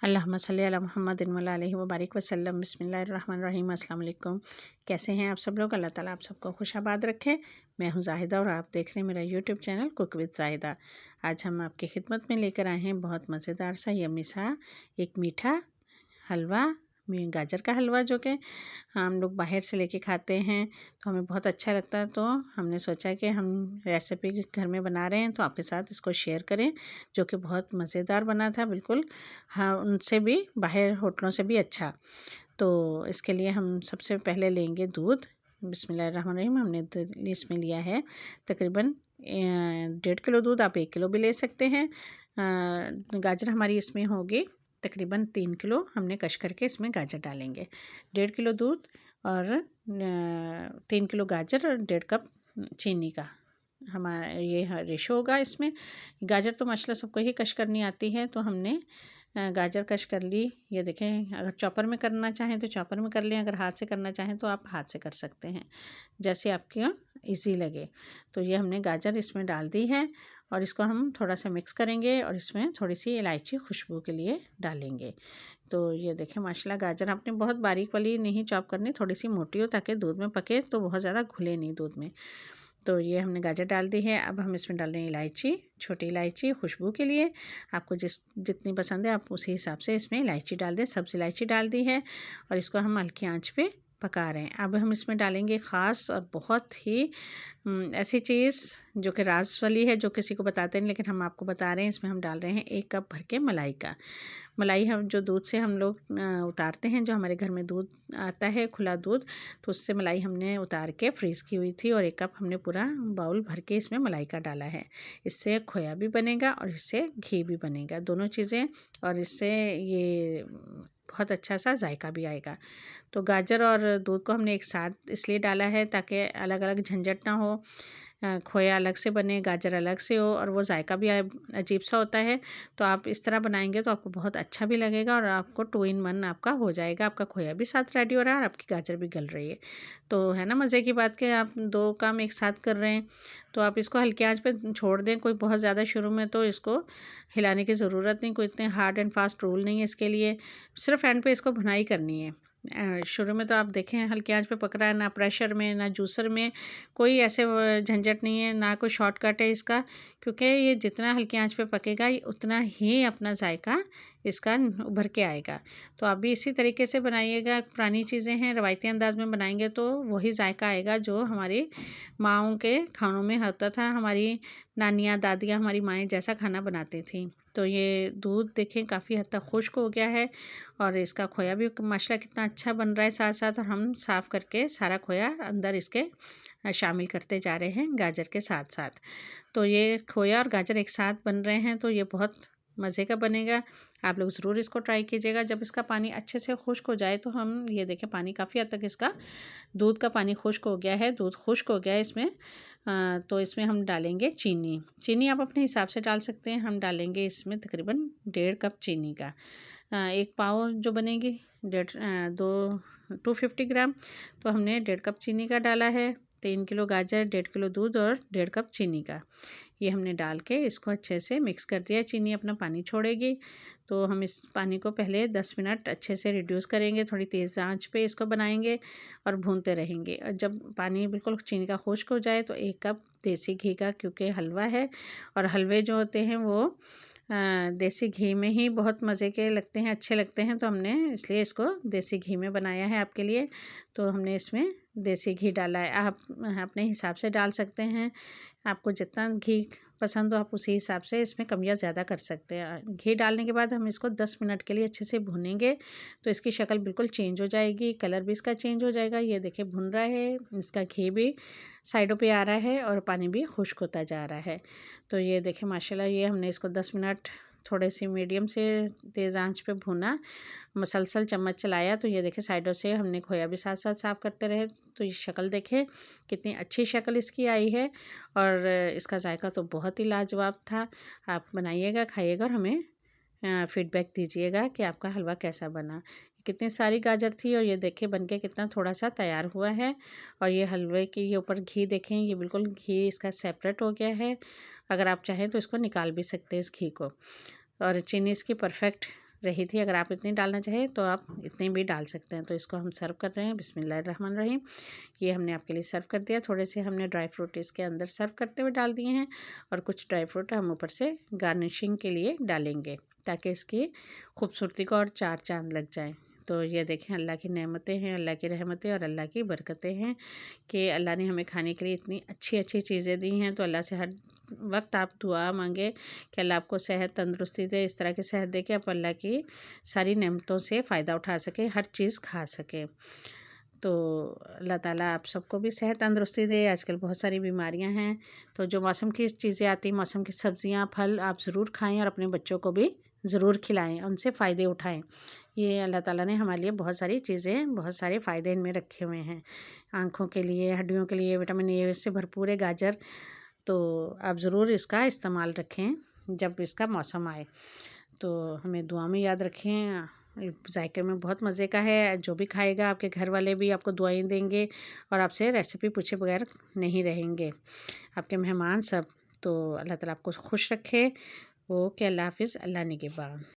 अल्लाहुम्मा सल्ली अला मुहम्मदिन व अलैहि व बारिक वसल्लम। बिस्मिल्लाहिर्रहमानिर्रहीम। अस्सलाम वालेकुम। कैसे हैं आप सब लोग? अल्लाह ताला आप सबको खुशाबाद रखे। मैं हूं जाहिदा और आप देख रहे हैं मेरा YouTube channel cook with Zahida. आज हम आपकी खिदमत में लेकर आए हैं बहुत मज़ेदार सा यम्मी सा एक मीठा हलवा, गाजर का हलवा, जो कि हम लोग बाहर से लेके खाते हैं तो हमें बहुत अच्छा लगता है। तो हमने सोचा कि हम रेसिपी घर में बना रहे हैं तो आपके साथ इसको शेयर करें, जो कि बहुत मज़ेदार बना था बिल्कुल। हाँ, उनसे भी, बाहर होटलों से भी अच्छा। तो इसके लिए हम सबसे पहले लेंगे दूध। बिस्मिल्लाहिर्रहमानिर्रहीम। हमने इसमें लिया है तकरीबन 1.5 किलो दूध। आप 1 किलो भी ले सकते हैं। गाजर हमारी इसमें होगी तकरीबन 3 किलो। हमने कश करके इसमें गाजर डालेंगे। 1.5 किलो दूध और 3 किलो गाजर और 1.5 कप चीनी का हमारा ये रेशो होगा इसमें। गाजर तो माशाल्लाह सबको ही कश करनी आती है, तो हमने गाजर कश कर ली। ये देखें, अगर चॉपर में करना चाहें तो चॉपर में कर लें, अगर हाथ से करना चाहें तो आप हाथ से कर सकते हैं, जैसे आपके इजी लगे। तो ये हमने गाजर इसमें डाल दी है और इसको हम थोड़ा सा मिक्स करेंगे और इसमें थोड़ी सी इलायची खुशबू के लिए डालेंगे। तो ये देखें माशाल्लाह, गाजर आपने बहुत बारीक वाली नहीं चॉप करनी, थोड़ी सी मोटी हो ताकि दूध में पके तो बहुत ज़्यादा घुले नहीं दूध में। तो ये हमने गाजर डाल दी है। अब हम इसमें डाल रहे हैं इलायची, छोटी इलायची खुशबू के लिए। आपको जितनी पसंद है आप उसी हिसाब से इसमें इलायची डाल दें। सब्ज़ इलायची डाल दी है और इसको हम हल्की आंच पे पका रहे हैं। अब हम इसमें डालेंगे ख़ास और बहुत ही ऐसी चीज़ जो कि राज वाली है, जो किसी को बताते नहीं, लेकिन हम आपको बता रहे हैं। इसमें हम डाल रहे हैं 1 कप भर के मलाई का। मलाई हम जो दूध से हम लोग उतारते हैं, जो हमारे घर में दूध आता है खुला दूध, तो उससे मलाई हमने उतार के फ्रीज़ की हुई थी और 1 कप हमने पूरा बाउल भर के इसमें मलाई का डाला है। इससे खोया भी बनेगा और इससे घी भी बनेगा, दोनों चीज़ें, और इससे ये बहुत अच्छा सा जायका भी आएगा। तो गाजर और दूध को हमने एक साथ इसलिए डाला है ताकि अलग अलग झंझट ना हो, खोया अलग से बने, गाजर अलग से हो, और वो जायका भी अजीब सा होता है। तो आप इस तरह बनाएंगे तो आपको बहुत अच्छा भी लगेगा और आपको 2 in 1 आपका हो जाएगा। आपका खोया भी साथ रेडी हो रहा है और आपकी गाजर भी गल रही है। तो है ना मज़े की बात कि आप 2 काम एक साथ कर रहे हैं। तो आप इसको हल्की आंच पे छोड़ दें। कोई बहुत ज़्यादा शुरू में तो इसको हिलाने की ज़रूरत नहीं, कोई इतने हार्ड एंड फास्ट रूल नहीं है इसके लिए। सिर्फ एंड पे इसको भुनाई करनी है। शुरू में तो आप देखें हल्की आंच पे पक रहा है, ना प्रेशर में ना जूसर में कोई ऐसे झंझट नहीं है, ना कोई शॉर्टकट है इसका, क्योंकि ये जितना हल्की आंच पे पकेगा उतना ही अपना जायका इसका उभर के आएगा। तो आप भी इसी तरीके से बनाइएगा। पुरानी चीज़ें हैं, रवायती अंदाज में बनाएंगे तो वही जायका आएगा जो हमारी माँओं के खानों में होता था। हमारी नानियाँ, दादियाँ, हमारी माएँ जैसा खाना बनाती थी। तो ये दूध देखें काफ़ी हद तक खुश्क हो गया है और इसका खोया भी माशाल्लाह कितना अच्छा बन रहा है साथ साथ। और हम साफ़ करके सारा खोया अंदर इसके शामिल करते जा रहे हैं गाजर के साथ साथ। तो ये खोया और गाजर एक साथ बन रहे हैं तो ये बहुत मज़े का बनेगा। आप लोग ज़रूर इसको ट्राई कीजिएगा। जब इसका पानी अच्छे से खुश्क हो जाए तो हम ये देखें पानी काफ़ी हद तक इसका दूध का पानी खुश्क हो गया है, दूध खुश्क हो गया है इसमें। तो इसमें हम डालेंगे चीनी। चीनी आप अपने हिसाब से डाल सकते हैं। हम डालेंगे इसमें तकरीबन 1.5 कप चीनी का। 1 पाव जो बनेगी 250 ग्राम, तो हमने 1.5 कप चीनी का डाला है। 3 किलो गाजर, 1.5 किलो दूध और 1.5 कप चीनी का, ये हमने डाल के इसको अच्छे से मिक्स कर दिया। चीनी अपना पानी छोड़ेगी तो हम इस पानी को पहले 10 मिनट अच्छे से रिड्यूस करेंगे, थोड़ी तेज़ आंच पे इसको बनाएंगे और भूनते रहेंगे। और जब पानी बिल्कुल चीनी का खुश्क हो जाए तो 1 कप देसी घी का, क्योंकि हलवा है और हलवे जो होते हैं वो देसी घी में ही बहुत मज़े के लगते हैं, अच्छे लगते हैं। तो हमने इसलिए इसको देसी घी में बनाया है आपके लिए। तो हमने इसमें देसी घी डाला है। आप अपने हिसाब से डाल सकते हैं, आपको जितना घी पसंद हो आप उसी हिसाब से इसमें कम या ज़्यादा कर सकते हैं। घी डालने के बाद हम इसको 10 मिनट के लिए अच्छे से भूनेंगे तो इसकी शक्ल बिल्कुल चेंज हो जाएगी, कलर भी इसका चेंज हो जाएगा। ये देखिए भुन रहा है, इसका घी भी साइडों पे आ रहा है और पानी भी खुश्क होता जा रहा है। तो ये देखिए माशाल्लाह, ये हमने इसको 10 मिनट थोड़े सी मीडियम से तेज़ आंच पे भुना, मसलसल चम्मच चलाया। तो ये देखें साइडों से हमने खोया भी साथ साथ साफ़ करते रहे। तो ये शक्ल देखें कितनी अच्छी शक्ल इसकी आई है और इसका जायका तो बहुत ही लाजवाब था। आप बनाइएगा, खाइएगा और हमें फीडबैक दीजिएगा कि आपका हलवा कैसा बना। कितनी सारी गाजर थी और ये देखिए बनके कितना थोड़ा सा तैयार हुआ है। और ये हलवे के ये ऊपर घी देखें, ये बिल्कुल घी इसका सेपरेट हो गया है। अगर आप चाहें तो इसको निकाल भी सकते हैं इस घी को। और चीनी इसकी परफेक्ट रही थी। अगर आप इतनी डालना चाहें तो आप इतनी भी डाल सकते हैं। तो इसको हम सर्व कर रहे हैं। बिस्मिल्लाहिर्रहमानिर्रहीम। ये हमने आपके लिए सर्व कर दिया। थोड़े से हमने ड्राई फ्रूट इसके अंदर सर्व करते हुए डाल दिए हैं और कुछ ड्राई फ्रूट हम ऊपर से गार्निशिंग के लिए डालेंगे ताकि इसकी खूबसूरती को और चार चांद लग जाए। तो ये देखें, अल्लाह की नेमतें हैं, अल्लाह की रहमतें और अल्लाह की बरकतें हैं कि अल्लाह ने हमें खाने के लिए इतनी अच्छी अच्छी चीज़ें दी हैं। तो अल्लाह से हर वक्त आप दुआ मांगे कि अल्लाह आपको सेहत तंदुरुस्ती दे, इस तरह की सेहत दे कि आप अल्लाह की सारी नेमतों से फ़ायदा उठा सके, हर चीज़ खा सके। तो अल्लाह ताला आप सबको भी सेहत तंदुरुस्ती दे। आजकल बहुत सारी बीमारियां हैं, तो जो मौसम की चीज़ें आती, मौसम की सब्जियां फल आप ज़रूर खाएं और अपने बच्चों को भी ज़रूर खिलाएं, उनसे फ़ायदे उठाएं। ये अल्लाह ताला ने हमारे लिए बहुत सारी चीज़ें, बहुत सारे फ़ायदे इनमें रखे हुए हैं। आँखों के लिए, हड्डियों के लिए विटामिन ए से भरपूर है गाजर। तो आप ज़रूर इसका इस्तेमाल रखें जब इसका मौसम आए। तो हमें दुआ में याद रखें। जायके में बहुत मज़े का है। जो भी खाएगा, आपके घर वाले भी आपको दुआएं देंगे और आपसे रेसिपी पूछे बगैर नहीं रहेंगे, आपके मेहमान सब। तो अल्लाह ताला आपको खुश रखे। ओके, अल्लाह हाफिज़, अल्लाह निगहबान।